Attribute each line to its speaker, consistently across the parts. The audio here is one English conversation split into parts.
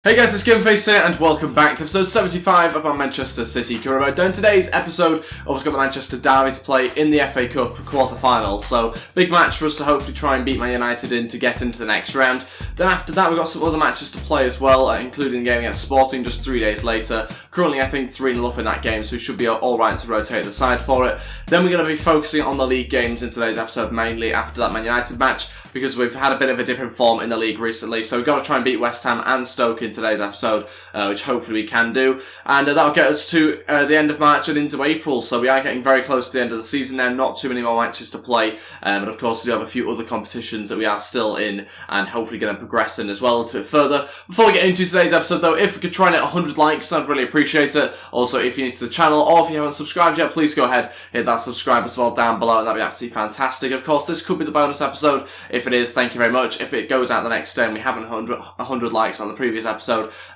Speaker 1: Hey guys, it's Ep75 here and welcome back to episode 75 of our Manchester City career mode. In today's episode, I've also got the Manchester Derby to play in the FA Cup quarter-final. So, big match for us to hopefully try and beat Man United in to get into the next round. Then after that, we've got some other matches to play as well, including a game against Sporting just 3 days later. Currently, I think 3-0 up in that game, so we should be alright to rotate the side for it. Then we're going to be focusing on the league games in today's episode, mainly after that Man United match, because we've had a bit of a dip in form in the league recently, so we've got to try and beat West Ham and Stoke in today's episode, which hopefully we can do, and that'll get us to the end of March and into April, so we are getting very close to the end of the season now, not too many more matches to play, but of course we do have a few other competitions that we are still in, and hopefully going to progress in as well a little bit further. Before we get into today's episode though, if we could try and hit 100 likes, I'd really appreciate it. Also, if you're new to the channel, or if you haven't subscribed yet, please go ahead, hit that subscribe as well down below, and that'd be absolutely fantastic. Of course, this could be the bonus episode. If it is, thank you very much. If it goes out the next day and we haven't 100 likes on the previous episode,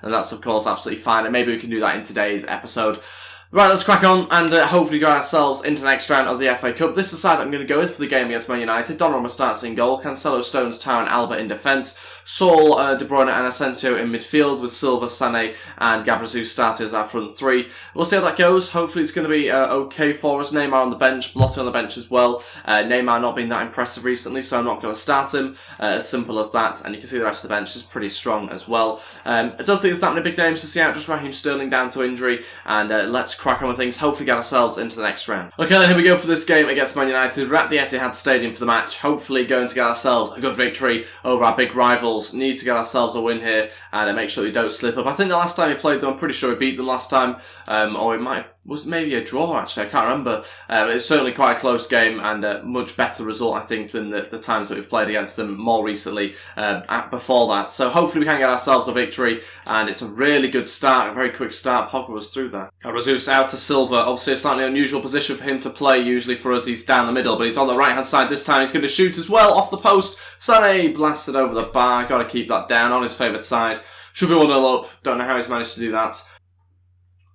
Speaker 1: then that's of course absolutely fine, and maybe we can do that in today's episode. Right, let's crack on and hopefully get ourselves into the next round of the FA Cup. This is the side I'm going to go with for the game against Man United. Donnarumma starts in goal, Cancelo, Stones, Tower and Alba in defence. Saul, De Bruyne and Asensio in midfield, with Silva, Sané and Gabriel starting as our front three. We'll see how that goes. Hopefully it's going to be okay for us. Neymar on the bench, Blotti on the bench as well. Neymar not been that impressive recently, so I'm not going to start him. As simple as that. And you can see the rest of the bench is pretty strong as well. I don't think there's that many big names to see out. Just Raheem Sterling down to injury. And let's crack on with things. Hopefully get ourselves into the next round. Okay, then here we go for this game against Man United. We're at the Etihad Stadium for the match. Hopefully going to get ourselves a good victory over our big rivals. Need to get ourselves a win here and make sure we don't slip up. I think the last time we played them, I'm pretty sure we beat them last time, or it was maybe a draw actually, I can't remember. It's certainly quite a close game and a much better result I think than the times that we've played against them more recently before that. So hopefully we can get ourselves a victory, and it's a really good start, a very quick start. Pogba was through there. Jesus out to Silva, obviously a slightly unusual position for him to play. Usually for us he's down the middle, but he's on the right hand side this time. He's going to shoot as well off the post. Sané blasted over the bar, got to keep that down on his favourite side. Should be 1-0 up, don't know how he's managed to do that.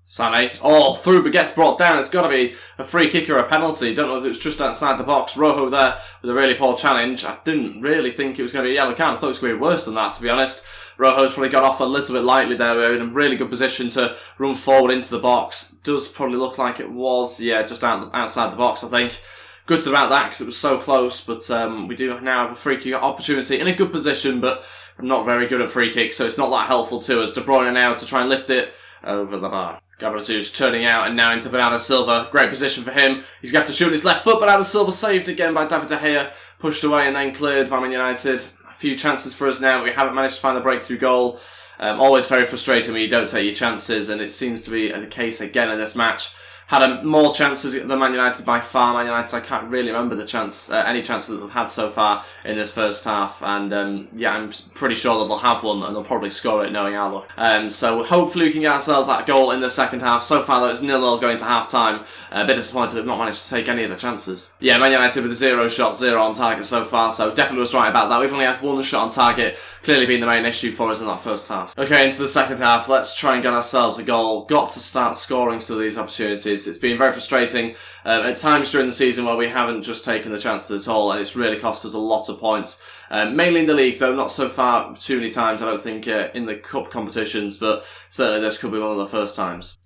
Speaker 1: Sané, through, but gets brought down. It's got to be a free kick or a penalty. Don't know if it was just outside the box. Rojo there with a really poor challenge. I didn't really think it was going to be a yellow card. I thought it was going to be worse than that, to be honest. Rojo's probably got off a little bit lightly there. We're in a really good position to run forward into the box. Does probably look like it was, yeah, just outside the box, I think. Good about that because it was so close, but we do now have a free kick opportunity in a good position, but I'm not very good at free kicks, so it's not that helpful to us. De Bruyne now to try and lift it over the bar. Gabriel Jesus turning out and now into Bernardo Silva. Great position for him. He's going to have to shoot his left foot. Bernardo Silva saved again by David De Gea. Pushed away and then cleared by Man United. A few chances for us now, but we haven't managed to find the breakthrough goal. Always very frustrating when you don't take your chances, and it seems to be the case again in this match. Had more chances than Man United by far. Man United, I can't really remember the any chances that they've had so far in this first half. And yeah, I'm pretty sure that they'll have one and they'll probably score it knowing our luck. So hopefully we can get ourselves that goal in the second half. So far though, it's 0-0 going to half time. A bit disappointed we've not managed to take any of the chances. Yeah, Man United with 0 shots, 0 on target so far. So definitely was right about that. We've only had 1 shot on target. Clearly been the main issue for us in that first half. Okay, into the second half. Let's try and get ourselves a goal. Got to start scoring some of these opportunities. It's been very frustrating at times during the season where we haven't just taken the chances at all, and it's really cost us a lot of points. Mainly in the league, though, not so far too many times, I don't think, in the cup competitions, but certainly this could be one of the first times.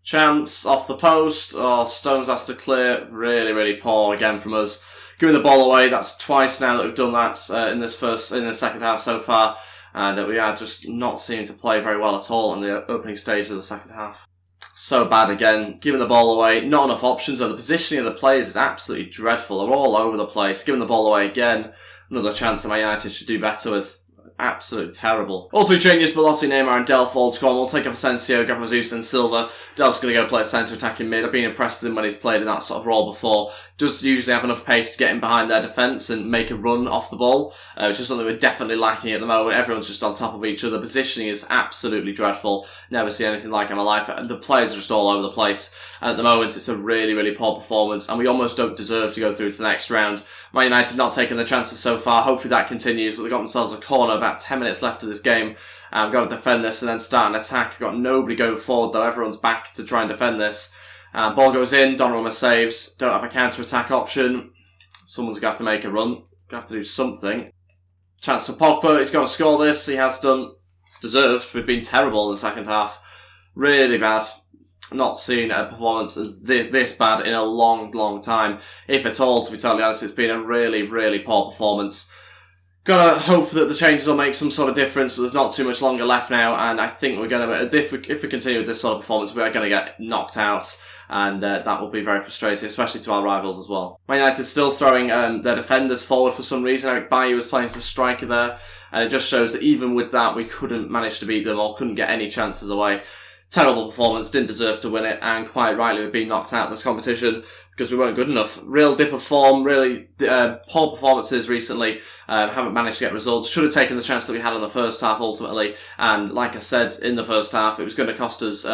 Speaker 1: Chance off the post. Stones has to clear. Really, really poor again from us. Giving the ball away. That's twice now that we've done that in the second half so far, and we are just not seeming to play very well at all in the opening stage of the second half. So bad again, giving the ball away, not enough options, the positioning of the players is absolutely dreadful, they're all over the place, giving the ball away again, another chance that Man United should do better with. Absolutely terrible. All three changes, Blotti, Neymar and Delph all to come on. We'll take off Asensio, Gabriel Jesus and Silva. Delph's going to go play a centre attacking mid. I've been impressed with him when he's played in that sort of role before. Does usually have enough pace to get in behind their defence and make a run off the ball, which is something we're definitely lacking at the moment. Everyone's just on top of each other. Positioning is absolutely dreadful. Never seen anything like it in my life. The players are just all over the place. And at the moment, it's a really, really poor performance, and we almost don't deserve to go through to the next round. Man United not taking the chances so far. Hopefully that continues, but they've got themselves a corner, about 10 minutes left of this game. Got to defend this and then start an attack. Got nobody going forward, though. Everyone's back to try and defend this. Ball goes in, Donnarumma saves. Don't have a counter-attack option. Someone's going to have to make a run. Going to have to do something. Chance for Pogba, he's got to score this, he has done. It's deserved. We've been terrible in the second half. Really bad. Not seen a performance as this bad in a long, long time. If at all, to be totally honest, it's been a really, really poor performance. Gotta hope that the changes will make some sort of difference, but there's not too much longer left now, and I think we're gonna, if we continue with this sort of performance, we are gonna get knocked out, and that will be very frustrating, especially to our rivals as well. Man United still throwing their defenders forward for some reason. Eric Bailly was playing as a striker there, and it just shows that even with that, we couldn't manage to beat them or couldn't get any chances away. Terrible performance, didn't deserve to win it, and quite rightly we've been knocked out of this competition because we weren't good enough. Real dip of form, really poor performances recently, haven't managed to get results. Should have taken the chance that we had in the first half ultimately, and like I said in the first half, it was going to cost us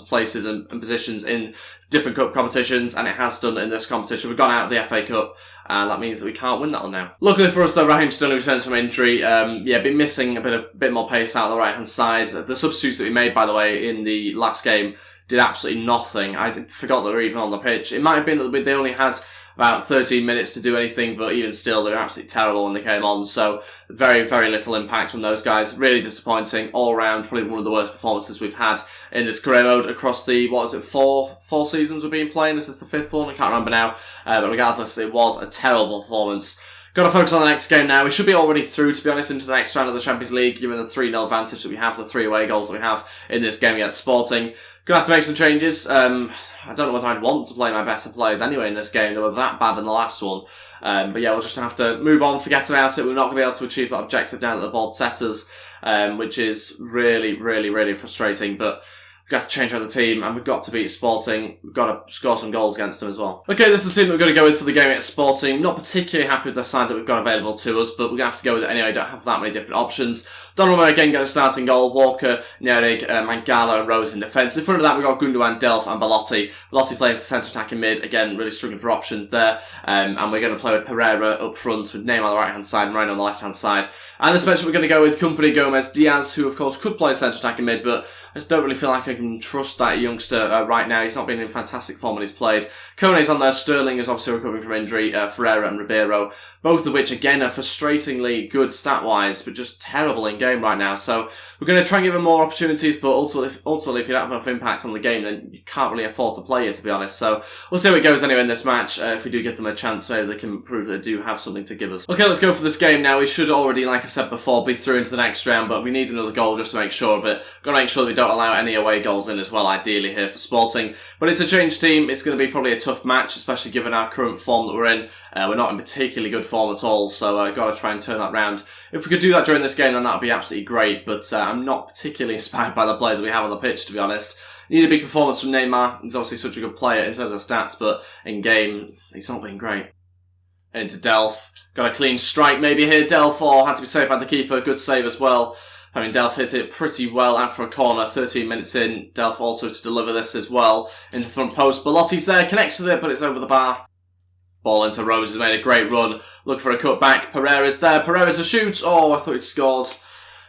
Speaker 1: places and positions in different cup competitions, and it has done in this competition. We've gone out of the FA Cup, and that means that we can't win that one now. Luckily for us though, Raheem Sterling returns from injury. Been missing a bit more pace out of the right hand side. The substitutes that we made, by the way, in the last game did absolutely nothing. I forgot that we were even on the pitch. It might have been that they only had about 13 minutes to do anything, but even still, they were absolutely terrible when they came on. So very, very little impact from those guys. Really disappointing all round. Probably one of the worst performances we've had in this career mode across the, four seasons we've been playing. This is the fifth one. I can't remember now. But regardless, it was a terrible performance. Got to focus on the next game now. We should be already through, to be honest, into the next round of the Champions League, given the 3-0 advantage that we have, the 3 away goals that we have in this game against Sporting. Gonna have to make some changes. I don't know whether I'd want to play my better players anyway in this game. They were that bad in the last one. But yeah, we'll just have to move on, forget about it. We're not going to be able to achieve that objective now that the board set us, which is really, really, really frustrating. But we've got to change around the team, and we've got to beat Sporting. We've got to score some goals against them as well. Okay, this is the team that we're going to go with for the game against Sporting. Not particularly happy with the side that we've got available to us, but we're going to have to go with it anyway. Don't have that many different options. Donnarumma again going to start in goal. Walker, Nerig, Mangala and Rose in defence. In front of that we've got Gundogan, Delph and Belotti. Belotti plays the centre attacking mid. Again, really struggling for options there. And we're going to play with Pereira up front with Neymar on the right hand side and Moreno on the left hand side. And this bench we're going to go with Company, Gomez, Diaz, who of course could play centre attacking mid, but I just don't really feel like I can trust that youngster right now. He's not been in fantastic form when he's played. Kone's on there. Sterling is obviously recovering from injury. Ferreira and Ribeiro, both of which again are frustratingly good stat-wise, but just terrible in game right now. So we're going to try and give him more opportunities, but ultimately if you don't have enough impact on the game, then you can't really afford to play it, to be honest. So we'll see how it goes anyway in this match. If we do give them a chance, maybe they can prove that they do have something to give us. Okay, let's go for this game now. We should already, like I said before, be through into the next round, but we need another goal just to make sure of it. Got to make sure that we don't allow any away goals in as well, ideally here for Sporting. But it's a changed team. It's going to be probably a tough match, especially given our current form that we're in. We're not in particularly good form at all, so got to try and turn that round. If we could do that during this game, then that would be absolutely great, but I'm not particularly inspired by the players that we have on the pitch, to be honest. Need a big performance from Neymar. He's obviously such a good player in terms of stats, but in game, he's not been great. Into Delph. Got a clean strike maybe here. Delph had to be saved by the keeper. Good save as well. I mean, Delph hit it pretty well after a corner, 13 minutes in. Delph also to deliver this as well into the front post. Belotti's there, connects with it, but it's over the bar. Ball into Rose, has made a great run. Look for a cutback. Pereira's there. Pereira's a shoot. Oh, I thought he'd scored.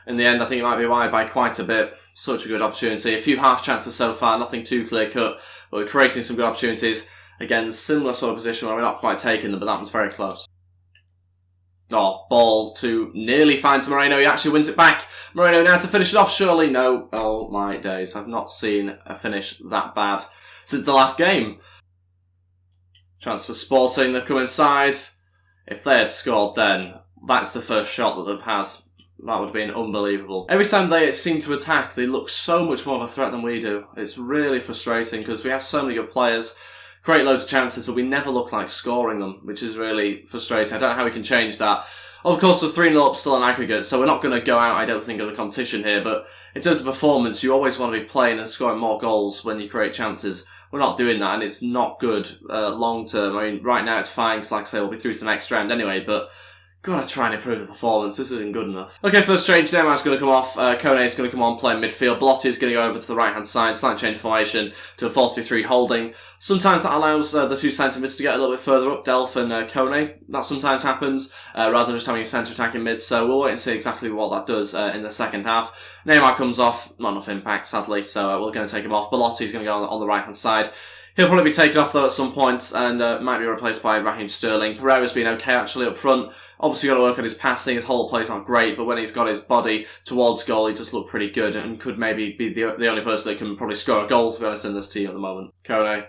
Speaker 1: In the end, I think it might be wide by quite a bit. Such a good opportunity. A few half chances so far, nothing too clear cut, but we're creating some good opportunities. Again, similar sort of position where we're not quite taking them, but that one's very close. Oh, ball to nearly find to Moreno. He actually wins it back. Moreno now to finish it off, surely. No. Oh my days. I've not seen a finish that bad since the last game. Chance for Sporting. They've come inside. If they had scored then, that's the first shot that they've had. That would have been unbelievable. Every time they seem to attack, they look so much more of a threat than we do. It's really frustrating because we have so many good players. Create loads of chances, but we never look like scoring them, which is really frustrating. I don't know how we can change that. Of course, we're 3-0 up still in aggregate, so we're not going to go out, I don't think, of the competition here, but in terms of performance, you always want to be playing and scoring more goals when you create chances. We're not doing that, and it's not good long term. I mean, right now it's fine, because like I say, we'll be through to the next round anyway, but gotta try and improve the performance. This isn't good enough. Okay, first change. Neymar's going to come off. Kone's going to come on, play midfield. Belotti is going to go over to the right-hand side. Slight change of formation to a 4-3-3 holding. Sometimes that allows the two centre mids to get a little bit further up, Delph and Kone. That sometimes happens, rather than just having a centre attacking mid. So we'll wait and see exactly what that does in the second half. Neymar comes off. Not enough impact, sadly, so we're going to take him off. Belotti's going to go on the right-hand side. He'll probably be taken off though at some point and might be replaced by Raheem Sterling. Pereira's been okay actually up front. Obviously got to work on his passing, his whole play's not great, but when he's got his body towards goal, he does look pretty good and could maybe be the only person that can probably score a goal, to be honest, in this team at the moment. Kone.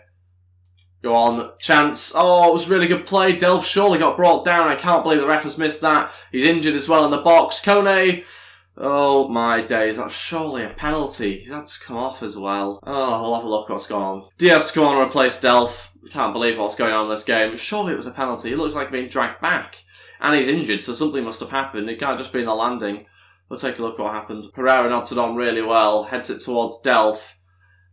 Speaker 1: Go on. Chance. Oh, it was really good play. Delph surely got brought down. I can't believe the ref has missed that. He's injured as well in the box. Kone. Oh my days, that's surely a penalty. He's had to come off as well. Oh, we'll have a look at what's going on. Diaz to come on and replace Delph. Can't believe what's going on in this game. Surely it was a penalty. He looks like being dragged back. And he's injured, so something must have happened. It can't just be in the landing. We'll take a look at what happened. Pereira nods it on really well. Heads it towards Delph.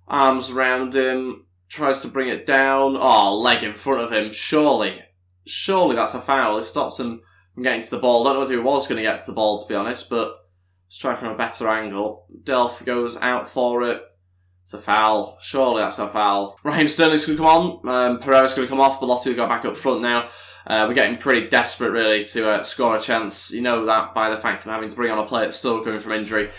Speaker 1: Arms around him. Tries to bring it down. Oh, leg in front of him. Surely that's a foul. It stops him from getting to the ball. Don't know whether he was going to get to the ball, to be honest, but let's try from a better angle. Delph goes out for it. It's a foul. Surely that's a foul. Raheem Sterling's going to come on. Pereira's going to come off. Belotti will go back up front now. We're getting pretty desperate, really, to score a chance. You know that by the fact of having to bring on a player that's still coming from injury.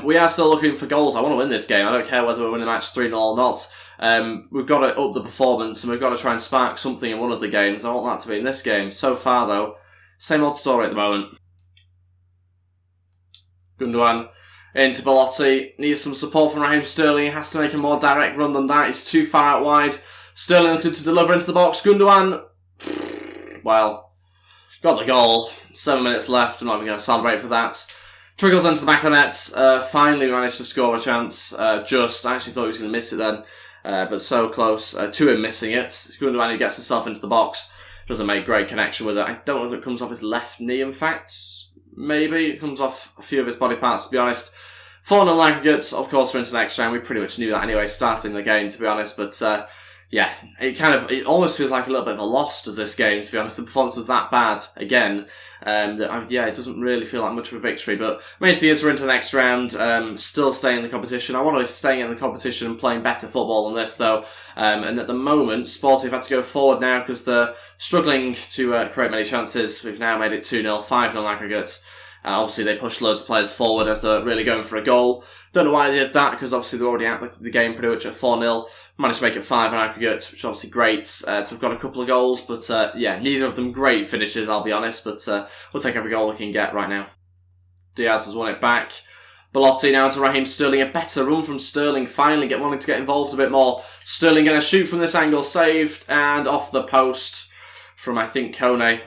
Speaker 1: We are still looking for goals. I want to win this game. I don't care whether we win the match 3-0 or not. We've got to up the performance, and we've got to try and spark something in one of the games. I want that to be in this game. So far, though, same old story at the moment. Gundogan into Belotti. Needs some support from Raheem Sterling. He has to make a more direct run than that. He's too far out wide. Sterling looking to deliver into the box. Gundogan. Well, got the goal. 7 minutes left. I'm not even going to celebrate for that. Trickles into the back of the net. Finally managed to score a chance. I actually thought he was going to miss it then. But so close to him missing it. Gundogan, who gets himself into the box. Doesn't make great connection with it. I don't know if it comes off his left knee, in fact. Maybe. It comes off a few of his body parts, to be honest. 4-0 aggregates, of course, we're into the next round. We pretty much knew that anyway, starting the game, to be honest. But, yeah, it almost feels like a little bit of a loss, does this game, to be honest. The performance was that bad, again. Yeah, it doesn't really feel like much of a victory. But main thing is we're into the next round, still staying in the competition. I want to be staying in the competition and playing better football than this, though. And at the moment, Sporting have had to go forward now because they're struggling to create many chances. We've now made it 2-0, 5-0 aggregates. Obviously, they pushed loads of players forward as they're really going for a goal. Don't know why they did that, because obviously they're already out the game pretty much at 4-0. Managed to make it 5 in aggregate, which is obviously great to have got a couple of goals. But yeah, neither of them great finishes, I'll be honest. But we'll take every goal we can get right now. Diaz has won it back. Belotti now to Raheem Sterling. A better run from Sterling, finally wanting to get involved a bit more. Sterling going to shoot from this angle, saved, and off the post from, I think, Kone.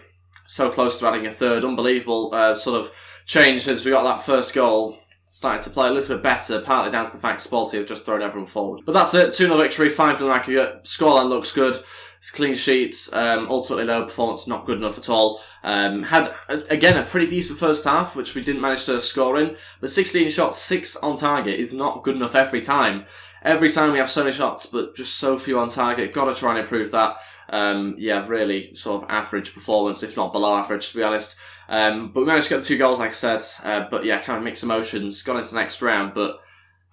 Speaker 1: So close to adding a third. Unbelievable sort of change since we got that first goal. Starting to play a little bit better, partly down to the fact Sporty have just thrown everyone forward. But that's it, 2-0 victory, 5-0 aggregate. Scoreline looks good. It's clean sheets. Ultimately, though, performance not good enough at all. Had, again, a pretty decent first half, which we didn't manage to score in. But 16 shots, 6 on target is not good enough every time. Every time we have so many shots, but just so few on target. Got to try and improve that. Yeah, really sort of average performance, if not below average, to be honest. But we managed to get the 2 goals, like I said. But yeah, kind of mixed emotions. Got into the next round, but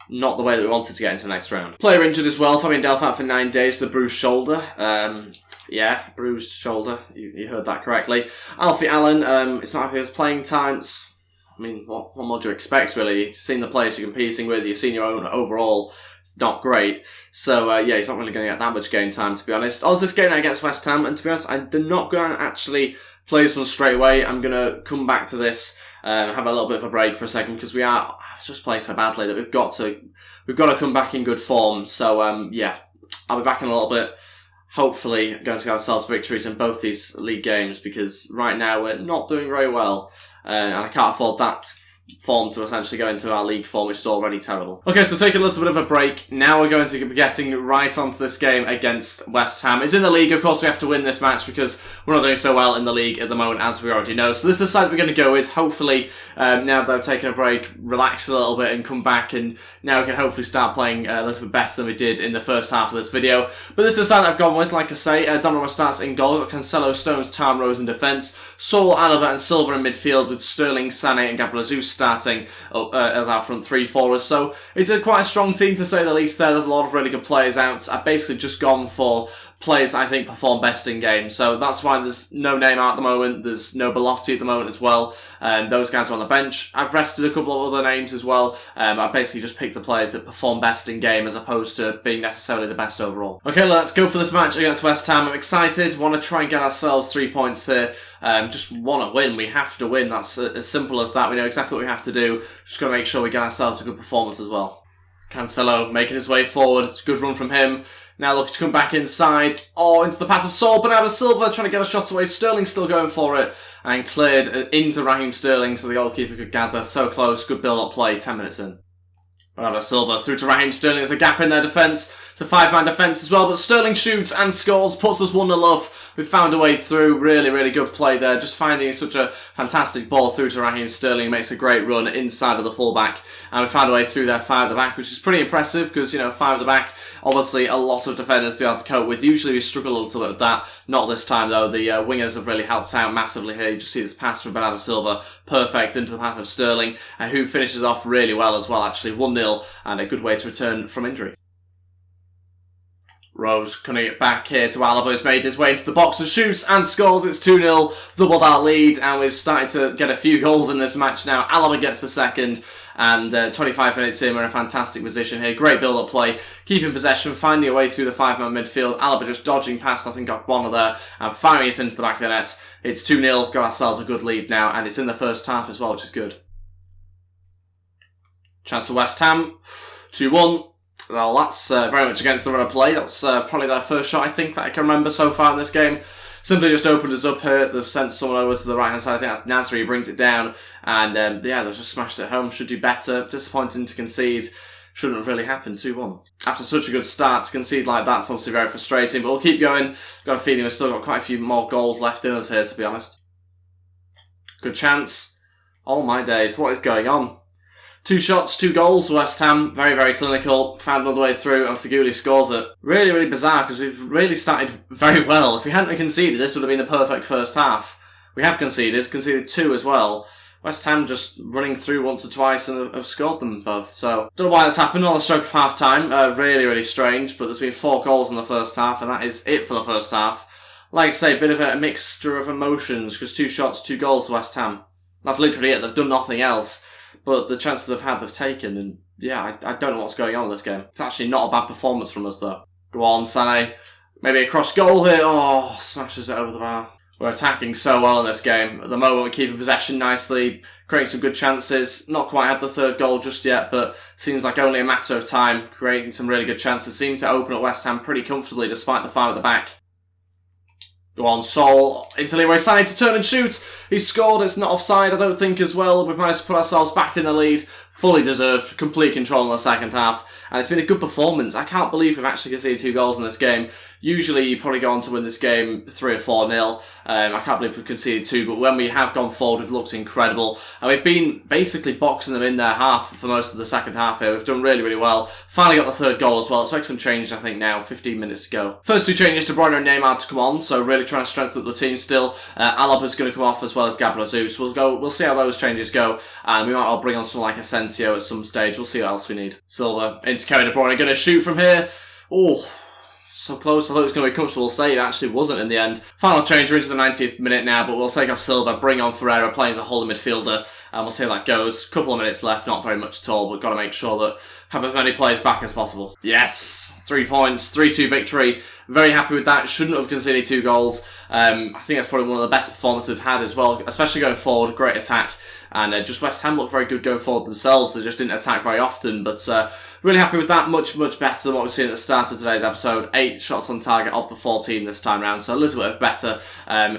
Speaker 1: not the way that we wanted to get into the next round. Player injured as well. Fabian Delph out for 9 days with a bruised shoulder. Yeah, bruised shoulder. You heard that correctly. Alfie Allen, it's not like his playing time. I mean, what more do you expect, really? You've seen the players you're competing with. You've seen your own overall. It's not great. So, yeah, he's not really going to get that much game time, to be honest. Also, this game against West Ham, and to be honest, I'm not going to actually play this one straight away. I'm going to come back to this and have a little bit of a break for a second, because we are just playing so badly that we've got to come back in good form. So, yeah, I'll be back in a little bit. Hopefully, going to get ourselves victories in both these league games, because right now we're not doing very well. And I can't afford that form to essentially go into our league form, which is already terrible. Okay, so taking a little bit of a break. Now we're going to be getting right onto this game against West Ham. It's in the league. Of course, we have to win this match because we're not doing so well in the league at the moment, as we already know. So this is the side we're going to go with. Hopefully, now that I've taken a break, relax a little bit and come back, and now we can hopefully start playing a little bit better than we did in the first half of this video. But this is the side I've gone with, like I say. Donnarumma starts in goal. We've got Cancelo, Stones, Tarn, Rose in defence. Saul, Alaba and Silva in midfield, with Sterling, Sané and Gabriel Jesus starting as our front three for us. So it's quite a strong team, to say the least there. There's a lot of really good players out. I've basically just gone for players I think perform best in game. So that's why there's no Neymar at the moment. There's no Belotti at the moment as well. Those guys are on the bench. I've rested a couple of other names as well. I basically just picked the players that perform best in game as opposed to being necessarily the best overall. Okay, let's go for this match against West Ham. I'm excited. Want to try and get ourselves 3 points here. Just want to win. We have to win. That's as simple as that. We know exactly what we have to do. Just got to make sure we get ourselves a good performance as well. Cancelo making his way forward. It's a good run from him. Now looking to come back inside. Oh, into the path of Saul. Bernardo Silva trying to get a shot away. Sterling still going for it. And cleared into Raheem Sterling so the goalkeeper could gather. So close. Good build-up play. 10 minutes in. Bernardo Silva through to Raheem Sterling. There's a gap in their defence. It's a 5-man defence as well. But Sterling shoots and scores. Puts us 1-0 up. We've found a way through. Really, really good play there. Just finding such a fantastic ball through to Raheem Sterling. Makes a great run inside of the fullback. And we found a way through there, 5 at the back, which is pretty impressive because, 5 at the back, obviously a lot of defenders to be able to cope with. Usually we struggle a little bit with that. Not this time though. The wingers have really helped out massively here. You just see this pass from Bernardo Silva. Perfect into the path of Sterling, who finishes off really well as well, actually. 1-0 and a good way to return from injury. Rose cutting it back here to Alaba, who's made his way into the box and shoots and scores. It's 2-0, doubled our lead, and we've started to get a few goals in this match now. Alaba gets the second, and 25 minutes in, we're in a fantastic position here. Great build-up play, keeping possession, finding a way through the 5-man midfield. Alaba just dodging past, I think, got one there, and firing it into the back of the net. It's 2-0, got ourselves a good lead now, and it's in the first half as well, which is good. Chance for West Ham, 2-1. Well, that's very much against the run of play. That's probably their first shot, I think, that I can remember so far in this game. Simply just opened us up here. They've sent someone over to the right-hand side. I think that's Nasri, brings it down. And, yeah, they've just smashed it home. Should do better. Disappointing to concede. Shouldn't have really happened. 2-1. After such a good start, to concede like that's obviously very frustrating. But we'll keep going. Got a feeling we've still got quite a few more goals left in us here, to be honest. Good chance. Oh, my days. What is going on? 2 shots, 2 goals for West Ham. Very, very clinical. Found another way through and Figuli scores it. Really, really bizarre because we've really started very well. If we hadn't conceded, this would have been the perfect first half. We have conceded 2 as well. West Ham just running through once or twice and have scored them both. So, don't know why that's happened on the stroke of half time. Really, really strange. But there's been 4 goals in the first half and that is it for the first half. Like I say, a bit of a mixture of emotions because 2 shots, 2 goals for West Ham. That's literally it. They've done nothing else. But the chances they've had, they've taken. And yeah, I don't know what's going on in this game. It's actually not a bad performance from us, though. Go on, Sané. Maybe a cross goal here. Oh, smashes it over the bar. We're attacking so well in this game. At the moment, we're keeping possession nicely, creating some good chances. Not quite had the 3rd goal just yet, but seems like only a matter of time. Creating some really good chances. Seem to open at West Ham pretty comfortably, despite the 5 at the back. Go on, Sol, into Leroy Sané to turn and shoot. He's scored, it's not offside, I don't think, as well. We've managed to put ourselves back in the lead. Fully deserved, complete control in the second half. And it's been a good performance. I can't believe we've actually conceded 2 goals in this game. Usually you probably go on to win this game 3 or 4-0. I can't believe we've conceded 2, but when we have gone forward, we've looked incredible. And we've been basically boxing them in their half for most of the second half here. We've done really, really well. Finally got the 3rd goal as well. Let's make some changes, I think, now. 15 minutes to go. First 2 changes, De Bruyne and Neymar to come on, so really trying to strengthen up the team still. Alaba's going to come off as well as Gabriel Jesus. We'll see how those changes go. And we might all bring on someone like Asensio at some stage. We'll see what else we need. Silva into Kevin De Bruyne. Going to shoot from here. Oh, so close. I thought it was going to be a comfortable save. It actually wasn't in the end. Final change. We're into the 90th minute now, but we'll take off Silva, bring on Ferreira, playing as a holding midfielder, and we'll see how that goes. Couple of minutes left, not very much at all, but got to make sure that have as many players back as possible. Yes, 3 points, 3-2 victory. Very happy with that. Shouldn't have conceded 2 goals. I think that's probably one of the better performances we've had as well, especially going forward. Great attack. And just West Ham looked very good going forward themselves. They just didn't attack very often. But really happy with that. Much, much better than what we've seen at the start of today's episode. 8 shots on target of the 14 this time round. So a little bit of better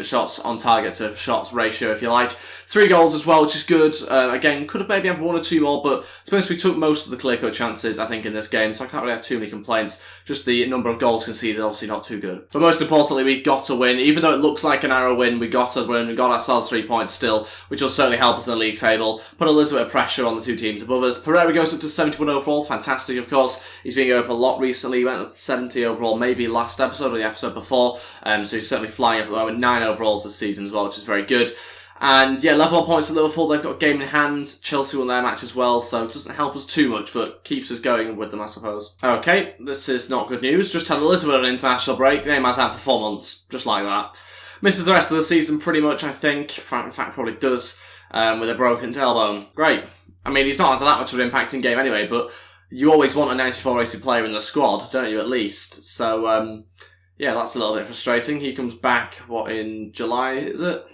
Speaker 1: shots on target to shots ratio, if you like. 3 goals as well, which is good. Again, could have maybe had 1 or 2 more, but suppose we took most of the clear-cut chances, I think, in this game, so I can't really have too many complaints. Just the number of goals conceded, obviously not too good. But most importantly, we got to win. Even though it looks like a narrow win, we got to win. We got ourselves 3 points still, which will certainly help us in the league table. Put a little bit of pressure on the 2 teams above us. Pereira goes up to 71 overall. Fantastic, of course. He's been going up a lot recently. He went up to 70 overall, maybe last episode or the episode before. So he's certainly flying up at the moment. 9 overalls this season as well, which is very good. And yeah, level on points at Liverpool. They've got a game in hand. Chelsea won their match as well, so it doesn't help us too much, but keeps us going with them, I suppose. Okay, this is not good news. Just had a little bit of an international break. Neymar's out for 4 months, just like that. Misses the rest of the season pretty much, I think. In fact, probably does, with a broken tailbone. Great. I mean, he's not had that much of an impact in game anyway, but you always want a 94 rated player in the squad, don't you, at least? So, yeah, that's a little bit frustrating. He comes back, in July, is it?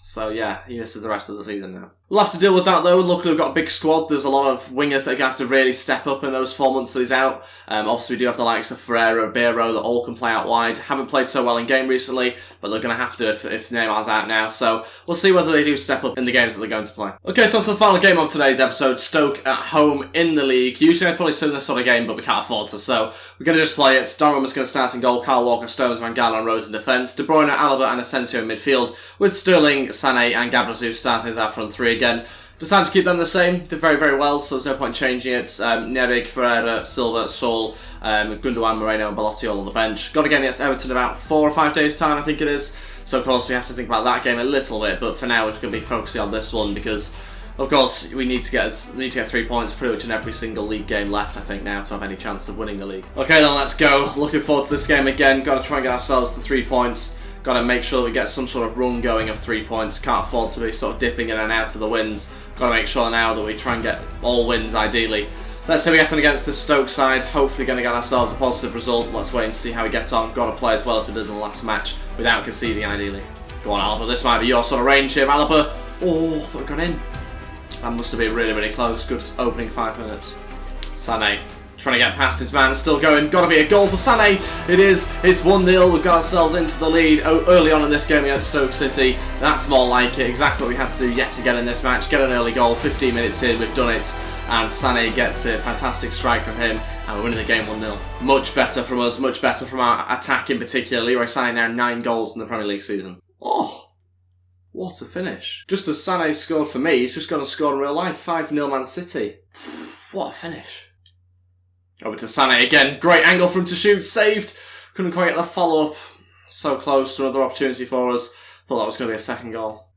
Speaker 1: So yeah, he misses the rest of the season now. We'll have to deal with that though. Luckily we've got a big squad. There's a lot of wingers that have to really step up in those 4 months that he's out. Obviously we do have the likes of Ferreira, Biro that all can play out wide. Haven't played so well in game recently, but they're going to have to if Neymar's out now. So we'll see whether they do step up in the games that they're going to play. Okay, so on to the final game of today's episode. Stoke at home in the league. Usually I'd probably sing this sort of game, but we can't afford to. So we're going to just play it. Donnarumma's going to start in goal. Kyle Walker, Stones, Van Gaal and Rose in defence. De Bruyne, Alaba and Asensio in midfield, with Sterling, Sané and Gabriel Jesus starting as our front three again. Decided to keep them the same. Did very, very well, so there's no point changing it. Nerig, Ferreira, Silva, Saul, Gundogan, Moreno and Belotti all on the bench. Got a game against Everton in about 4 or 5 days' time, I think it is. So, of course, we have to think about that game a little bit, but for now we're just going to be focusing on this one because, of course, we need to get 3 points pretty much in every single league game left, I think, now to have any chance of winning the league. Okay, then let's go. Looking forward to this game again. Got to try and get ourselves the 3 points. Got to make sure that we get some sort of run going of 3 points. Can't afford to be sort of dipping in and out of the wins. Got to make sure now that we try and get all wins, ideally. Let's say we get on against the Stoke side. Hopefully going to get ourselves a positive result. Let's wait and see how he gets on. Got to play as well as we did in the last match without conceding, ideally. Go on, Alaba. This might be your sort of range here, Alaba. Oh, I thought we'd gone in. That must have been really, really close. Good opening 5 minutes. Sané. Trying to get past his man, still going. Got to be a goal for Sané. It is. It's 1-0. We've got ourselves into the lead early on in this game against Stoke City. That's more like it. Exactly what we had to do yet again in this match. Get an early goal. 15 minutes in, we've done it. And Sané gets it. Fantastic strike from him. And we're winning the game 1-0. Much better from us. Much better from our attack in particular. Leroy Sané now 9 goals in the Premier League season. Oh! What a finish. Just as Sané scored for me, he's just going to score in real life. 5-0 Man City. What a finish. Over to Sané again. Great angle for him to shoot. Saved. Couldn't quite get the follow-up. So close to another opportunity for us. Thought that was going to be a second goal.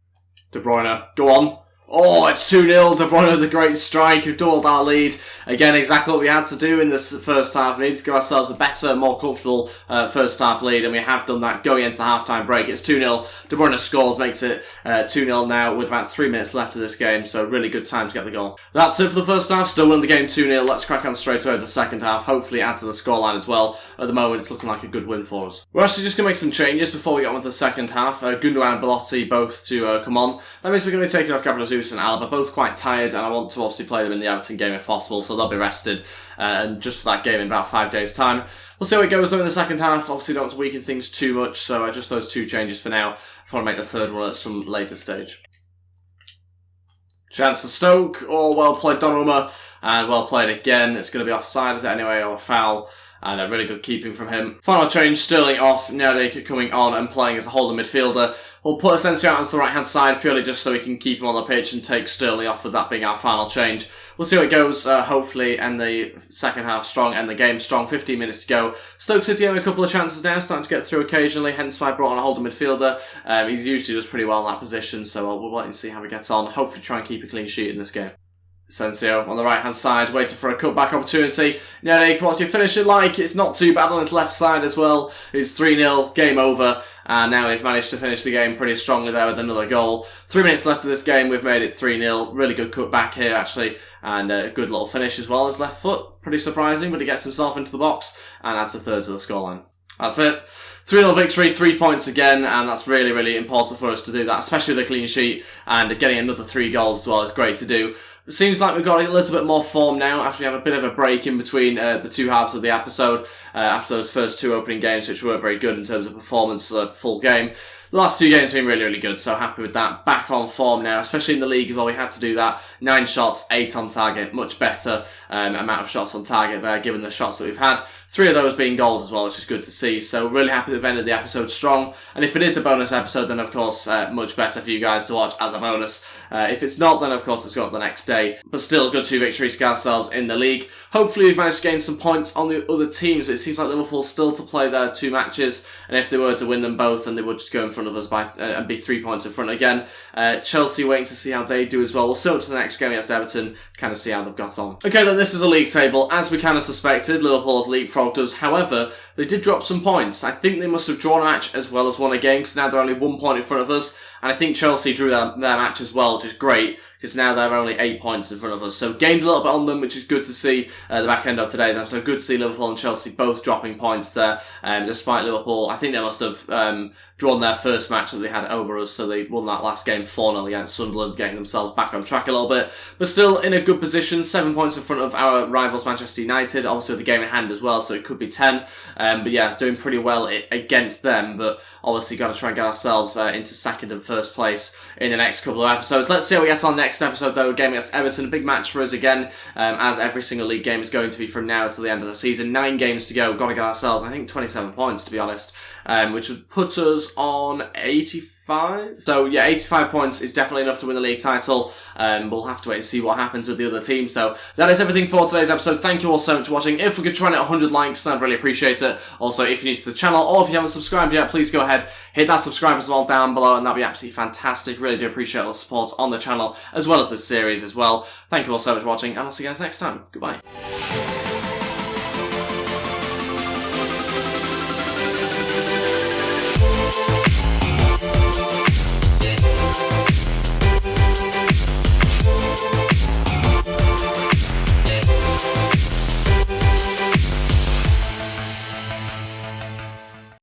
Speaker 1: De Bruyne. Go on. Oh, it's 2-0. De Bruyne with a great strike. We've doubled our lead. Again, exactly what we had to do in this first half. We needed to give ourselves a better, more comfortable first half lead, and we have done that going into the half-time break. It's 2-0. De Bruyne scores, makes it 2-0 now with about 3 minutes left of this game, so really good time to get the goal. That's it for the first half. Still winning the game 2-0. Let's crack on straight away with the second half. Hopefully add to the scoreline as well. At the moment, it's looking like a good win for us. We're actually just going to make some changes before we get on with the second half. Gundogan and Belotti both to come on. That means we're going to be taking off Gabriel Jesus and Alaba, both quite tired, and I want to obviously play them in the Everton game if possible, so they'll be rested, and just for that game in about 5 days' time. We'll see how it goes though in the second half. Obviously don't want to weaken things too much, so just those 2 changes for now. I want to make the third one at some later stage. Chance for Stoke. Oh, well played Donnarumma, and well played again. It's going to be offside, is it anyway, or foul? And a really good keeping from him. Final change, Sterling off, Nerik coming on and playing as a holding midfielder. We'll put Asensio out onto the right-hand side purely just so we can keep him on the pitch and take Sterling off, with that being our final change. We'll see how it goes, hopefully end the second half strong, end the game strong. 15 minutes to go. Stoke City have a couple of chances now, starting to get through occasionally, hence why I brought on a holding midfielder. He's usually does pretty well in that position, so we'll wait and see how he gets on. Hopefully try and keep a clean sheet in this game. Asensio on the right-hand side, waiting for a cutback opportunity. Nerik, what's your finishing like? It's not too bad on his left side as well. It's 3-0, game over. And now we've managed to finish the game pretty strongly there with another goal. 3 minutes left of this game, we've made it 3-0. Really good cutback here, actually. And a good little finish as well as left foot. Pretty surprising, but he gets himself into the box and adds a third to the scoreline. That's it. 3-0 victory, 3 points again, and that's really, really important for us to do that, especially with a clean sheet, and getting another 3 goals as well is great to do. It seems like we've got a little bit more form now after we have a bit of a break in between the 2 halves of the episode, after those first 2 opening games, which weren't very good in terms of performance for the full game. The last 2 games have been really, really good, so happy with that. Back on form now, especially in the league as well. We had to do that. 9 shots, 8 on target. Much better amount of shots on target there, given the shots that we've had. 3 of those being goals as well, which is good to see. So really happy that we've ended the episode strong. And if it is a bonus episode, then of course, much better for you guys to watch as a bonus. If it's not, then of course it's got the next day. But still, good 2 victories to get ourselves in the league. Hopefully we've managed to gain some points on the other teams. It seems like Liverpool still to play their 2 matches. And if they were to win them both, then they would just go in front front of us by and be 3 points in front again. Chelsea waiting to see how they do as well. We'll sit up to the next game against Everton, kind of see how they've got on. Okay, then this is the league table. As we kind of suspected, Liverpool have leapfrogged us. However, they did drop some points. I think they must have drawn a match as well as won a game, because now they're only 1 point in front of us. And I think Chelsea drew their match as well, which is great, because now they're only 8 points in front of us. So gained a little bit on them, which is good to see the back end of today's episode. Good to see Liverpool and Chelsea both dropping points there, despite Liverpool. I think they must have drawn their first match that they had over us, so they won that last game 4-0 against Sunderland, getting themselves back on track a little bit. But still in a good position, 7 points in front of our rivals Manchester United, obviously with the game in hand as well, so it could be 10. But yeah, doing pretty well against them, but obviously got to try and get ourselves into second and first place in the next couple of episodes. Let's see how we get on next episode though, game against Everton. A big match for us again, as every single league game is going to be from now to the end of the season. 9 games to go, got to get ourselves, I think, 27 points to be honest, which would put us on 85. So yeah, 85 points is definitely enough to win the league title. We'll have to wait and see what happens with the other teams though. That is everything for today's episode. Thank you all so much for watching. If we could try and hit 100 likes, I'd really appreciate it. Also, if you're new to the channel, or if you haven't subscribed yet, please go ahead, hit that subscribe as well down below, and that'd be absolutely fantastic. Really do appreciate all the support on the channel, as well as this series as well. Thank you all so much for watching, and I'll see you guys next time. Goodbye.